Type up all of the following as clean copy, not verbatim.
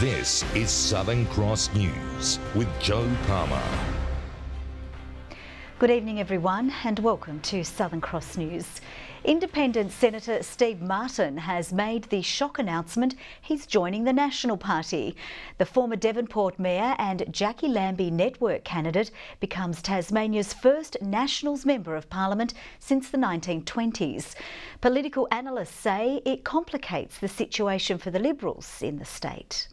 This is Southern Cross News with Joe Palmer. Good evening everyone and welcome to Southern Cross News. Independent Senator Steve Martin has made the shock announcement he's joining the National Party. The former Devonport Mayor and Jackie Lambie Network candidate becomes Tasmania's first Nationals Member of Parliament since the 1920s. Political analysts say it complicates the situation for the Liberals in the state.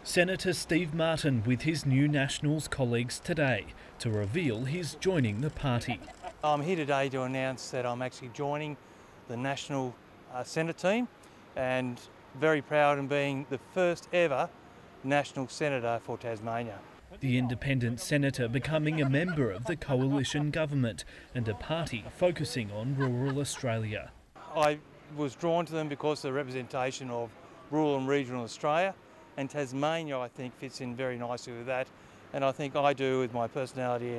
Senator Steve Martin with his new Nationals colleagues today to reveal he's joining the party. I'm here today to announce that I'm actually joining the National Senate team and very proud in being the first ever National Senator for Tasmania. The independent senator becoming a member of the coalition government and a party focusing on rural Australia. I was drawn to them because of the representation of rural and regional Australia, and Tasmania I think fits in very nicely with that, and I think I do with my personality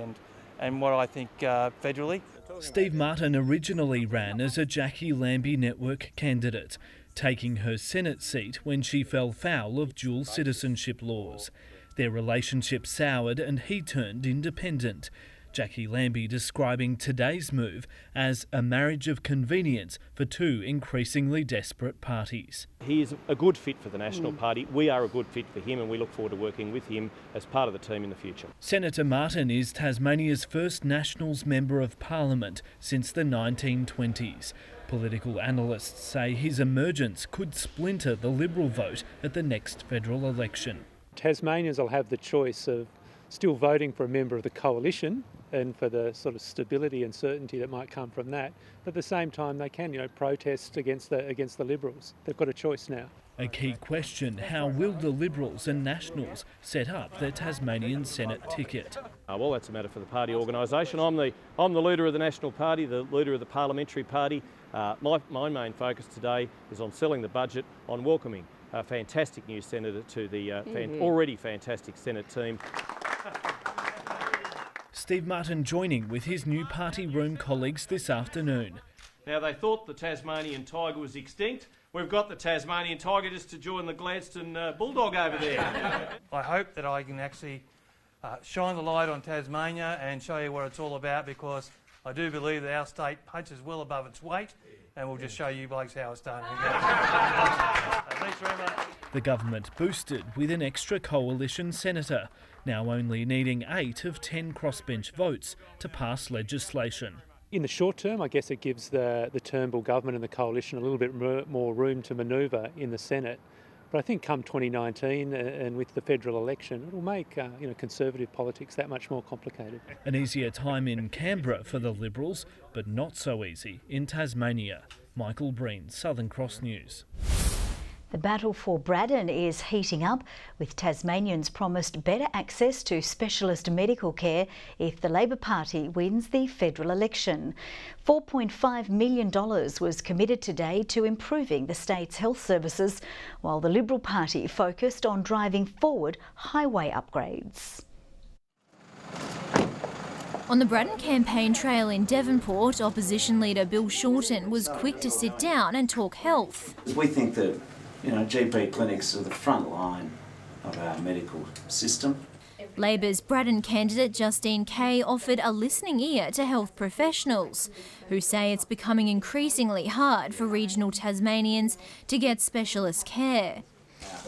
and what I think federally. Steve Martin originally ran as a Jackie Lambie Network candidate, taking her Senate seat when she fell foul of dual citizenship laws. Their relationship soured and he turned independent. Jackie Lambie describing today's move as a marriage of convenience for two increasingly desperate parties. He is a good fit for the National Party. We are a good fit for him and we look forward to working with him as part of the team in the future. Senator Martin is Tasmania's first Nationals Member of Parliament since the 1920s. Political analysts say his emergence could splinter the Liberal vote at the next federal election. Tasmanians will have the choice of still voting for a member of the coalition and for the sort of stability and certainty that might come from that. But at the same time, they can, protest against the Liberals. They've got a choice now. A key question, how will the Liberals and Nationals set up their Tasmanian Senate ticket? Well, that's a matter for the party organisation. I'm the leader of the National Party, the leader of the Parliamentary Party. My main focus today is on selling the budget, on welcoming a fantastic new senator to the already fantastic Senate team. Steve Martin joining with his new party room colleagues this afternoon. Now, they thought the Tasmanian tiger was extinct. We've got the Tasmanian tiger just to join the Gladstone bulldog over there. I hope that I can actually shine the light on Tasmania and show you what it's all about, because I do believe that our state punches well above its weight, and we'll just show you blokes how it's done. Thanks very much. The government boosted with an extra coalition senator, now only needing 8 of 10 crossbench votes to pass legislation. In the short term, I guess it gives the Turnbull government and the coalition a little bit more room to manoeuvre in the Senate. But I think come 2019 and with the federal election, it'll make Conservative politics that much more complicated. An easier time in Canberra for the Liberals, but not so easy in Tasmania. Michael Breen, Southern Cross News. The battle for Braddon is heating up, with Tasmanians promised better access to specialist medical care if the Labor Party wins the federal election. $4.5 million was committed today to improving the state's health services, while the Liberal Party focused on driving forward highway upgrades. On the Braddon campaign trail in Devonport, opposition leader Bill Shorten was quick to sit down and talk health. We think that GP clinics are the front line of our medical system. Labor's Braddon candidate Justine Kay offered a listening ear to health professionals, who say it's becoming increasingly hard for regional Tasmanians to get specialist care.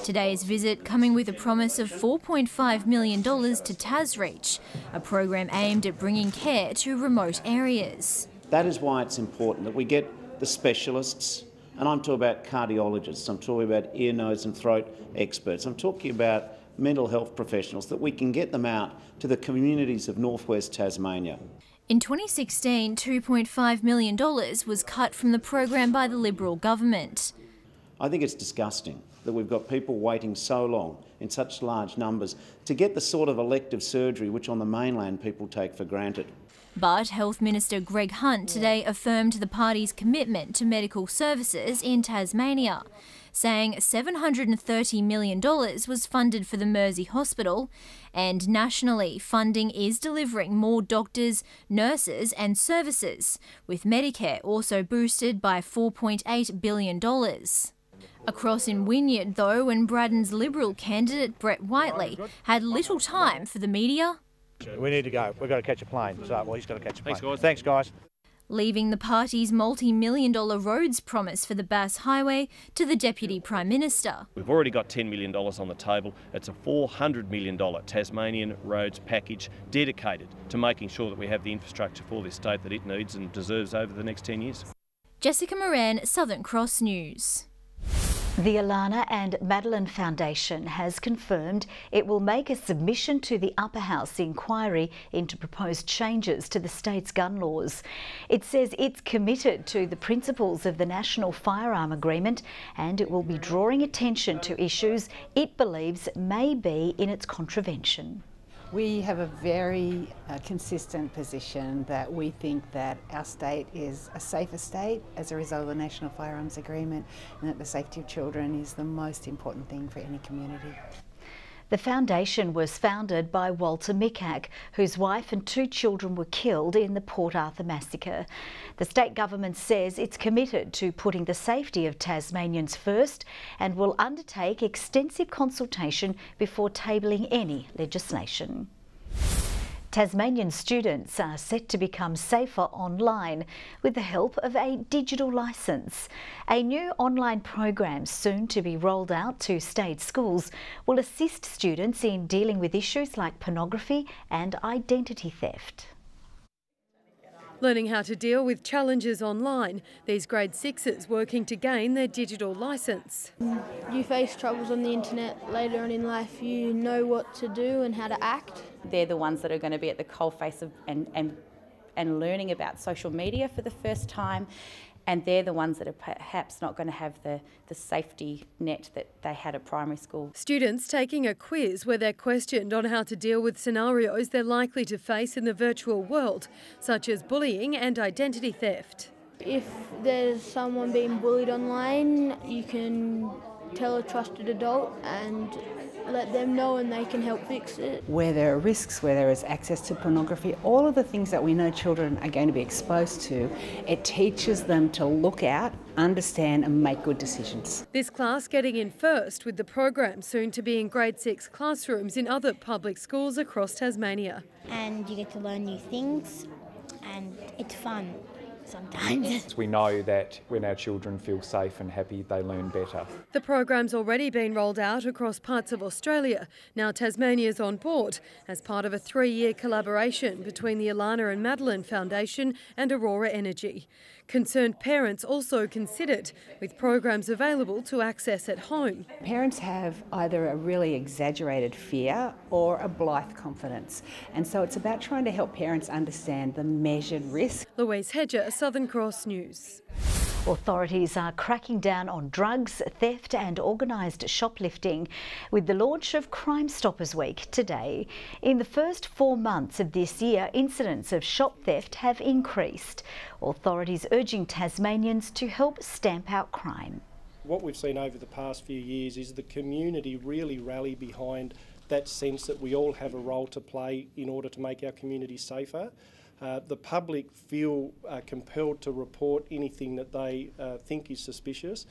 Today's visit coming with a promise of $4.5 million to TasReach, a program aimed at bringing care to remote areas. That is why it's important that we get the specialists. And I'm talking about cardiologists, I'm talking about ear, nose and throat experts, I'm talking about mental health professionals, that we can get them out to the communities of northwest Tasmania. In 2016, $2.5 million was cut from the program by the Liberal government. I think it's disgusting that we've got people waiting so long in such large numbers to get the sort of elective surgery which on the mainland people take for granted. But Health Minister Greg Hunt today affirmed the party's commitment to medical services in Tasmania, saying $730 million was funded for the Mersey Hospital, and nationally funding is delivering more doctors, nurses and services, with Medicare also boosted by $4.8 billion. Across in Wynyard, though, when Braddon's Liberal candidate Brett Whiteley had little time for the media. We need to go. We've got to catch a plane. So, well, he's got to catch a plane. Thanks, guys. Leaving the party's multi-million-dollar roads promise for the Bass Highway to the Deputy Prime Minister. We've already got $10 million on the table. It's a $400 million Tasmanian roads package dedicated to making sure that we have the infrastructure for this state that it needs and deserves over the next 10 years. Jessica Moran, Southern Cross News. The Alana and Madeline Foundation has confirmed it will make a submission to the Upper House inquiry into proposed changes to the state's gun laws. It says it's committed to the principles of the National Firearm Agreement and it will be drawing attention to issues it believes may be in its contravention. We have a very consistent position that we think that our state is a safer state as a result of the National Firearms Agreement and that the safety of children is the most important thing for any community. The foundation was founded by Walter Mikak, whose wife and 2 children were killed in the Port Arthur massacre. The state government says it's committed to putting the safety of Tasmanians first and will undertake extensive consultation before tabling any legislation. Tasmanian students are set to become safer online with the help of a digital licence. A new online program soon to be rolled out to state schools will assist students in dealing with issues like pornography and identity theft. Learning how to deal with challenges online, these grade 6s working to gain their digital licence. You face troubles on the internet later on in life, you know what to do and how to act. They're the ones that are going to be at the coalface of and learning about social media for the first time, and they're the ones that are perhaps not going to have the safety net that they had at primary school. Students taking a quiz where they're questioned on how to deal with scenarios they're likely to face in the virtual world, such as bullying and identity theft. If there's someone being bullied online, you can tell a trusted adult and let them know and they can help fix it. Where there are risks, where there is access to pornography, all of the things that we know children are going to be exposed to, it teaches them to look out, understand and make good decisions. This class getting in first, with the program soon to be in grade 6 classrooms in other public schools across Tasmania. And you get to learn new things and it's fun. Sometimes. We know that when our children feel safe and happy, they learn better. The program's already been rolled out across parts of Australia. Now Tasmania's on board as part of a 3-year collaboration between the Alana and Madeline Foundation and Aurora Energy. Concerned parents also considered, with programs available to access at home. Parents have either a really exaggerated fear or a blithe confidence, and so it's about trying to help parents understand the measured risk. Louise Hedger, Southern Cross News. Authorities are cracking down on drugs, theft and organised shoplifting with the launch of Crime Stoppers Week today. In the first 4 months of this year, incidents of shop theft have increased. Authorities urging Tasmanians to help stamp out crime. What we've seen over the past few years is the community really rally behind that sense that we all have a role to play in order to make our community safer. The public feel compelled to report anything that they think is suspicious.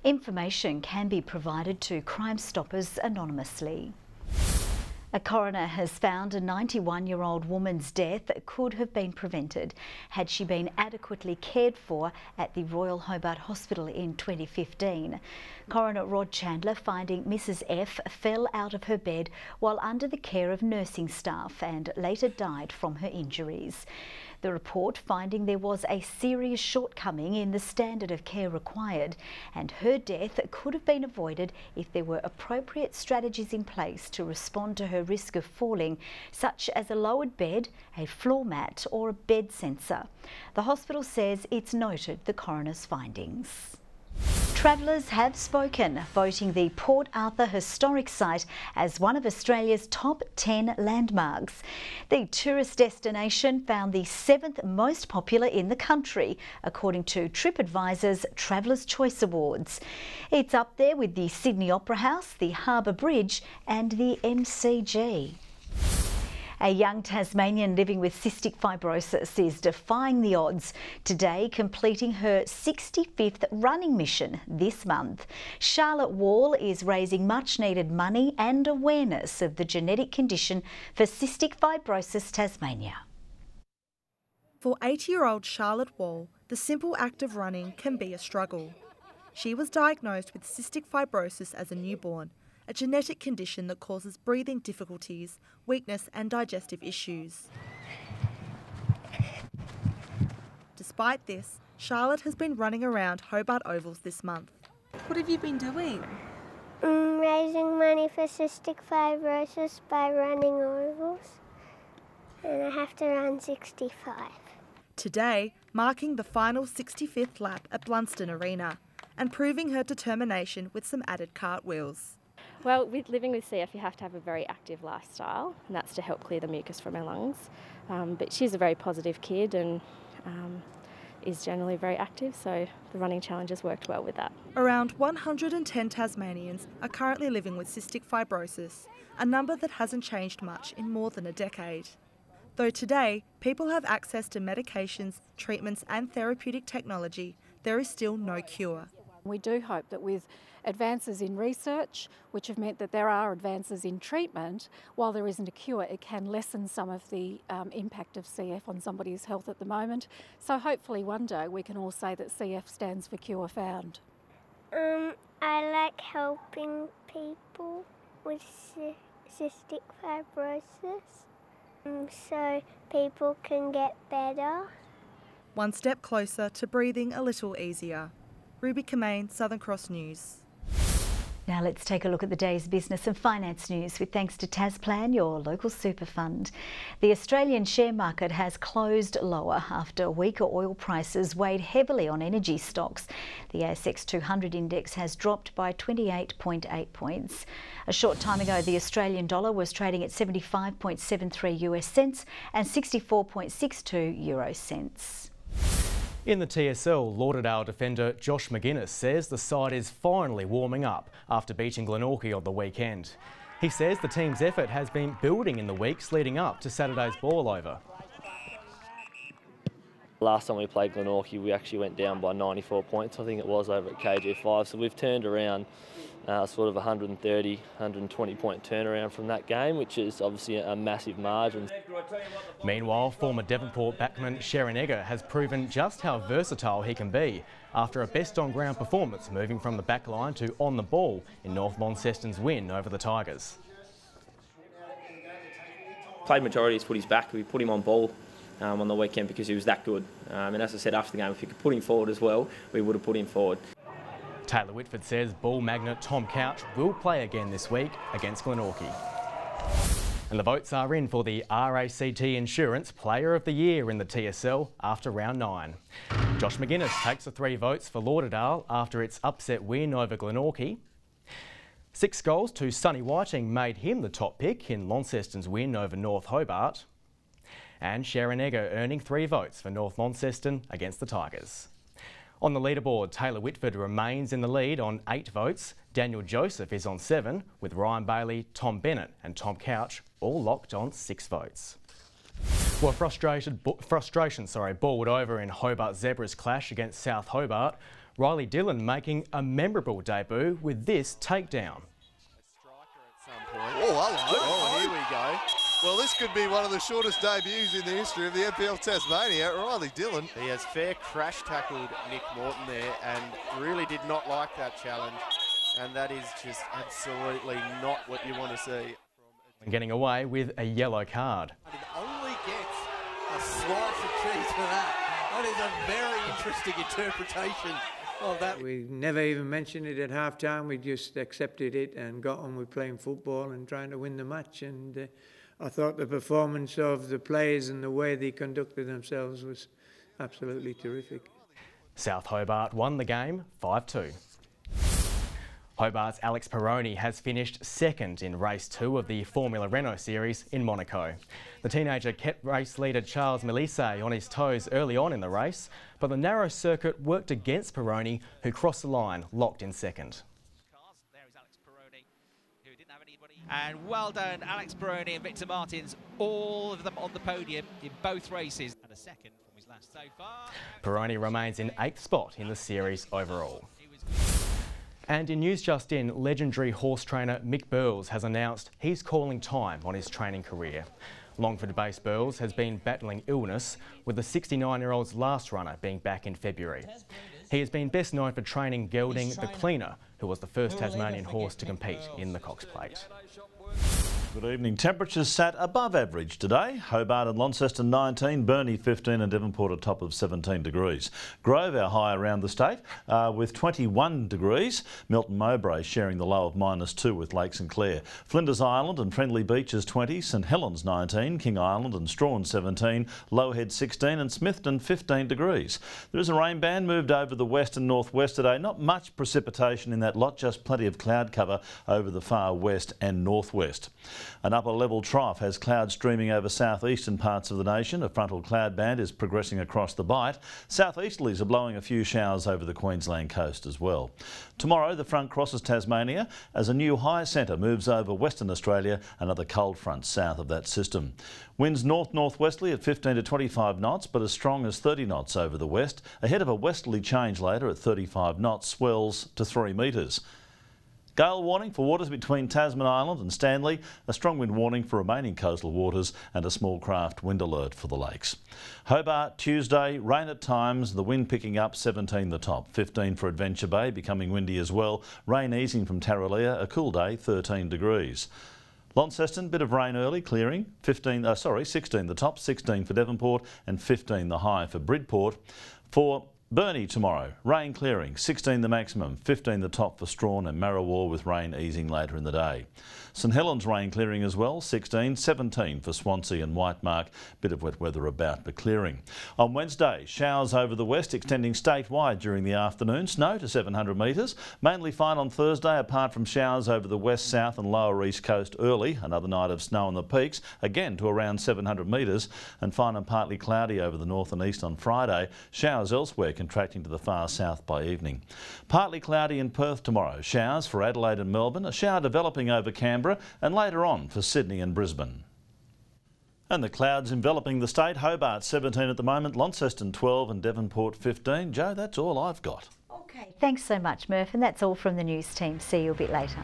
Information can be provided to Crime Stoppers anonymously. A coroner has found a 91-year-old woman's death that could have been prevented had she been adequately cared for at the Royal Hobart Hospital in 2015. Coroner Rod Chandler finding Mrs F fell out of her bed while under the care of nursing staff and later died from her injuries. The report finding there was a serious shortcoming in the standard of care required and her death could have been avoided if there were appropriate strategies in place to respond to her risk of falling, such as a lowered bed, a floor mat or a bed sensor. The hospital says it's noted the coroner's findings. Travellers have spoken, voting the Port Arthur Historic Site as one of Australia's top 10 landmarks. The tourist destination found the 7th most popular in the country, according to TripAdvisor's Traveller's Choice Awards. It's up there with the Sydney Opera House, the Harbour Bridge and the MCG. A young Tasmanian living with cystic fibrosis is defying the odds today, completing her 65th running mission this month. Charlotte Wall is raising much needed money and awareness of the genetic condition for cystic fibrosis Tasmania. For 80-year-old Charlotte Wall, the simple act of running can be a struggle. She was diagnosed with cystic fibrosis as a newborn, a genetic condition that causes breathing difficulties, weakness and digestive issues. Despite this, Charlotte has been running around Hobart Ovals this month. What have you been doing? Raising money for cystic fibrosis by running ovals, and I have to run 65. Today, marking the final 65th lap at Blunston Arena and proving her determination with some added cartwheels. Well, with living with CF, you have to have a very active lifestyle, and that's to help clear the mucus from her lungs. But she's a very positive kid and is generally very active, so the running challenge has worked well with that. Around 110 Tasmanians are currently living with cystic fibrosis, a number that hasn't changed much in more than a decade. Though today, people have access to medications, treatments and therapeutic technology, there is still no cure. We do hope that with advances in research, which have meant that there are advances in treatment, while there isn't a cure, it can lessen some of the impact of CF on somebody's health at the moment. So hopefully one day we can all say that CF stands for Cure Found. I like helping people with cystic fibrosis so people can get better. One step closer to breathing a little easier. Ruby Kamain, Southern Cross News. Now let's take a look at the day's business and finance news with thanks to Tasplan, your local super fund. The Australian share market has closed lower after weaker oil prices weighed heavily on energy stocks. The ASX 200 index has dropped by 28.8 points. A short time ago, the Australian dollar was trading at 75.73 US cents and 64.62 euro cents. In the TSL, Lauderdale defender Josh McGuinness says the side is finally warming up after beating Glenorchy on the weekend. He says the team's effort has been building in the weeks leading up to Saturday's ball over. Last time we played Glenorchy, we actually went down by 94 points, I think it was, over at KG5. So we've turned around sort of 130, 120 point turnaround from that game, which is obviously a massive margin. Meanwhile, former Devonport backman Sharon Egger has proven just how versatile he can be after a best on ground performance, moving from the back line to on the ball in North Launceston's win over the Tigers. Played majority has put his back. We put him on ball on the weekend because he was that good. And as I said after the game, if you could put him forward as well, we would have put him forward. Taylor Whitford says ball magnet Tom Couch will play again this week against Glenorchy. And the votes are in for the RACT Insurance Player of the Year in the TSL after round 9. Josh McGuinness takes the 3 votes for Lauderdale after its upset win over Glenorchy. 6 goals to Sonny Whiting made him the top pick in Launceston's win over North Hobart. And Sharon Egger earning 3 votes for North Launceston against the Tigers. On the leaderboard, Taylor Whitford remains in the lead on 8 votes. Daniel Joseph is on 7, with Ryan Bailey, Tom Bennett and Tom Couch all locked on 6 votes. Well, frustration balled over in Hobart Zebras clash against South Hobart. Riley Dillon making a memorable debut with this takedown. Oh, hello. Oh, here we go. Well, this could be one of the shortest debuts in the history of the NPL Tasmania. Riley Dillon. He has fair crash tackled Nick Morton there and really did not like that challenge. And that is just absolutely not what you want to see. And getting away with a yellow card. He only gets a slice of cheese for that. That is a very interesting interpretation of that. We never even mentioned it at half-time. We just accepted it and got on with playing football and trying to win the match. And I thought the performance of the players and the way they conducted themselves was absolutely terrific. South Hobart won the game 5-2. Hobart's Alex Peroni has finished second in race 2 of the Formula Renault series in Monaco. The teenager kept race leader Charles Melisse on his toes early on in the race, but the narrow circuit worked against Peroni, who crossed the line locked in second. And well done, Alex Baroni and Victor Martins, all of them on the podium in both races. And a second from his last so far. Baroni remains in 8th spot in the series overall. And in news just in, legendary horse trainer Mick Burles has announced he's calling time on his training career. Longford-based Burles has been battling illness, with the 69-year-old's last runner being back in February. He has been best known for training Gelding the Cleaner, who was the first Tasmanian horse to compete in the Cox Plate. Good evening. Temperatures sat above average today. Hobart and Launceston 19, Burnie 15 and Devonport a top of 17 degrees. Grove our high around the state with 21 degrees. Milton Mowbray sharing the low of -2 with Lake St Clair. Flinders Island and Friendly Beaches 20, St Helens 19, King Island and Strahan 17, Lowhead 16 and Smithton 15 degrees. There is a rain band moved over the west and northwest today. Not much precipitation in that lot, just plenty of cloud cover over the far west and northwest. An upper level trough has clouds streaming over southeastern parts of the nation. A frontal cloud band is progressing across the Bight. Southeasterlies are blowing a few showers over the Queensland coast as well. Tomorrow the front crosses Tasmania as a new high centre moves over Western Australia and other cold fronts south of that system. Winds north-northwesterly at 15 to 25 knots, but as strong as 30 knots over the west, ahead of a westerly change later at 35 knots, swells to 3 metres. Gale warning for waters between Tasman Island and Stanley, a strong wind warning for remaining coastal waters and a small craft wind alert for the lakes. Hobart Tuesday, rain at times, the wind picking up, 17 the top, 15 for Adventure Bay, becoming windy as well, rain easing from Tarraleah, a cool day, 13 degrees. Launceston, bit of rain early, clearing, 16 the top, 16 for Devonport and 15 the high for Bridport. For Burnie tomorrow, rain clearing, 16 the maximum, 15 the top for Strahan and Marrawar with rain easing later in the day. St Helens rain clearing as well, 16, 17 for Swansea and Whitemark, bit of wet weather about but clearing. On Wednesday, showers over the west extending statewide during the afternoon, snow to 700 metres, mainly fine on Thursday apart from showers over the west, south and lower east coast early, another night of snow on the peaks, again to around 700 metres, and fine and partly cloudy over the north and east on Friday, showers elsewhere contracting to the far south by evening. Partly cloudy in Perth tomorrow, showers for Adelaide and Melbourne, a shower developing over Canberra and later on for Sydney and Brisbane. And the clouds enveloping the state, Hobart 17 at the moment, Launceston 12 and Devonport 15. Joe, that's all I've got. Okay, thanks so much, Murph, and that's all from the news team. See you a bit later.